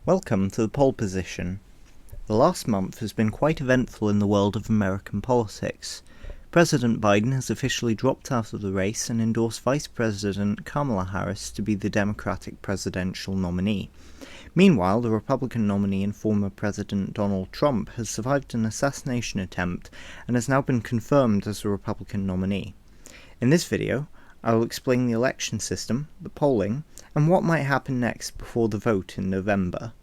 Welcome to the Pole Position. The last month has been quite eventful in the world of American politics. President Biden has officially dropped out of the race and endorsed Vice President Kamala Harris to be the Democratic presidential nominee. Meanwhile, the Republican nominee and former President Donald Trump has survived an assassination attempt and has now been confirmed as the Republican nominee. In this video, I will explain the election system, the polling, and what might happen next before the vote in November.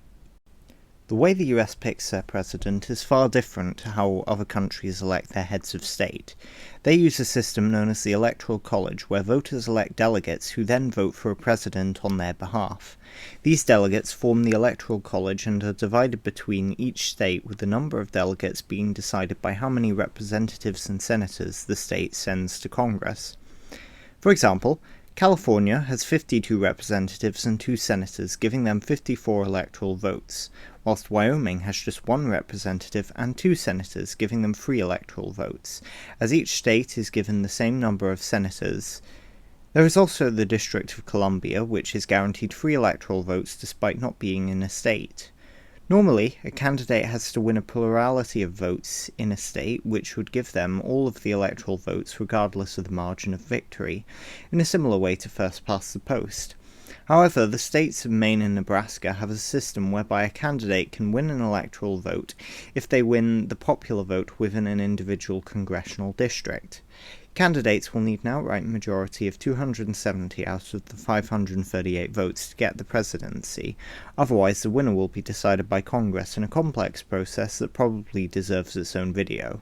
The way the US picks their president is far different to how other countries elect their heads of state. They use a system known as the Electoral College, where voters elect delegates who then vote for a president on their behalf. These delegates form the Electoral College and are divided between each state, with the number of delegates being decided by how many representatives and senators the state sends to Congress. For example, California has 52 representatives and 2 senators, giving them 54 electoral votes, whilst Wyoming has just 1 representative and 2 senators, giving them 3 electoral votes, as each state is given the same number of senators. There is also the District of Columbia, which is guaranteed 3 electoral votes despite not being in a state. Normally, a candidate has to win a plurality of votes in a state, which would give them all of the electoral votes regardless of the margin of victory, in a similar way to first past the post. However, the states of Maine and Nebraska have a system whereby a candidate can win an electoral vote if they win the popular vote within an individual congressional district. Candidates will need an outright majority of 270 out of the 538 votes to get the presidency, otherwise the winner will be decided by Congress in a complex process that probably deserves its own video.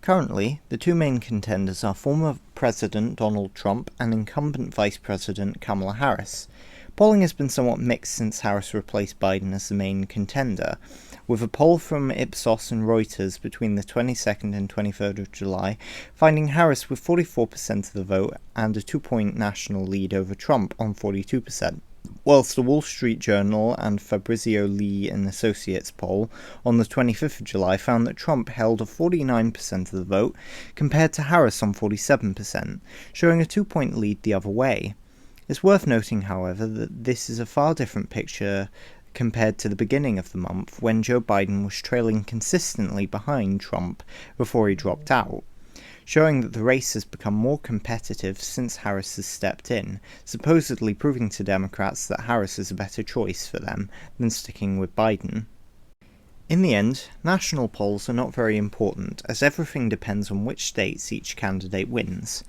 Currently, the 2 main contenders are former President Donald Trump and incumbent Vice President Kamala Harris. Polling has been somewhat mixed since Harris replaced Biden as the main contender, with a poll from Ipsos and Reuters between the 22nd and 23rd of July finding Harris with 44% of the vote and a 2-point national lead over Trump on 42%. Whilst the Wall Street Journal and Fabrizio Lee and Associates poll on the 25th of July found that Trump held a 49% of the vote compared to Harris on 47%, showing a 2-point lead the other way. It's worth noting, however, that this is a far different picture compared to the beginning of the month when Joe Biden was trailing consistently behind Trump before he dropped out, showing that the race has become more competitive since Harris has stepped in, supposedly proving to Democrats that Harris is a better choice for them than sticking with Biden. In the end, national polls are not very important, as everything depends on which states each candidate wins.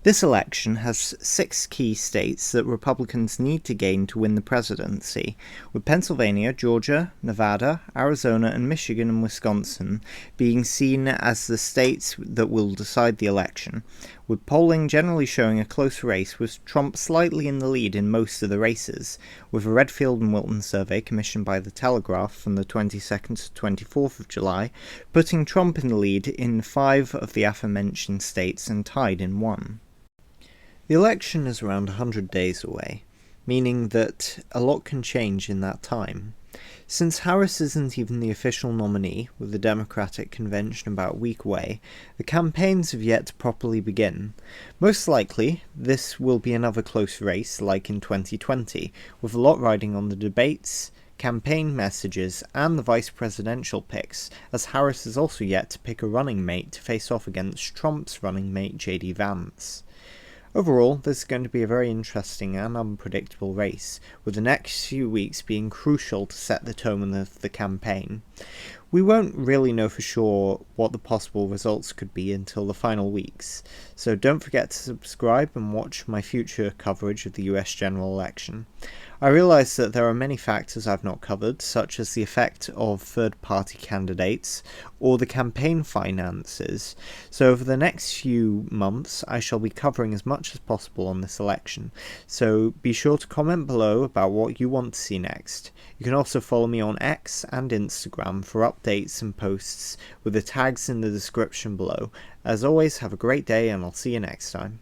This election has 6 key states that Republicans need to gain to win the presidency, with Pennsylvania, Georgia, Nevada, Arizona, and Michigan and Wisconsin being seen as the states that will decide the election, with polling generally showing a close race with Trump slightly in the lead in most of the races, with a Redfield and Wilton survey commissioned by the Telegraph from the 22nd to 24th of July, putting Trump in the lead in 5 of the aforementioned states and tied in 1. The election is around 100 days away, meaning that a lot can change in that time. Since Harris isn't even the official nominee, with the Democratic convention about a week away, the campaigns have yet to properly begin. Most likely, this will be another close race like in 2020, with a lot riding on the debates, campaign messages, and the vice presidential picks, as Harris is also yet to pick a running mate to face off against Trump's running mate J.D. Vance. Overall, this is going to be a very interesting and unpredictable race, with the next few weeks being crucial to set the tone of the campaign. We won't really know for sure what the possible results could be until the final weeks, so don't forget to subscribe and watch my future coverage of the US general election. I realise that there are many factors I've not covered, such as the effect of third-party candidates or the campaign finances, so over the next few months I shall be covering as much as possible on this election, so be sure to comment below about what you want to see next. You can also follow me on X and Instagram for updates and posts with the tags in the description below. As always, have a great day and I'll see you next time.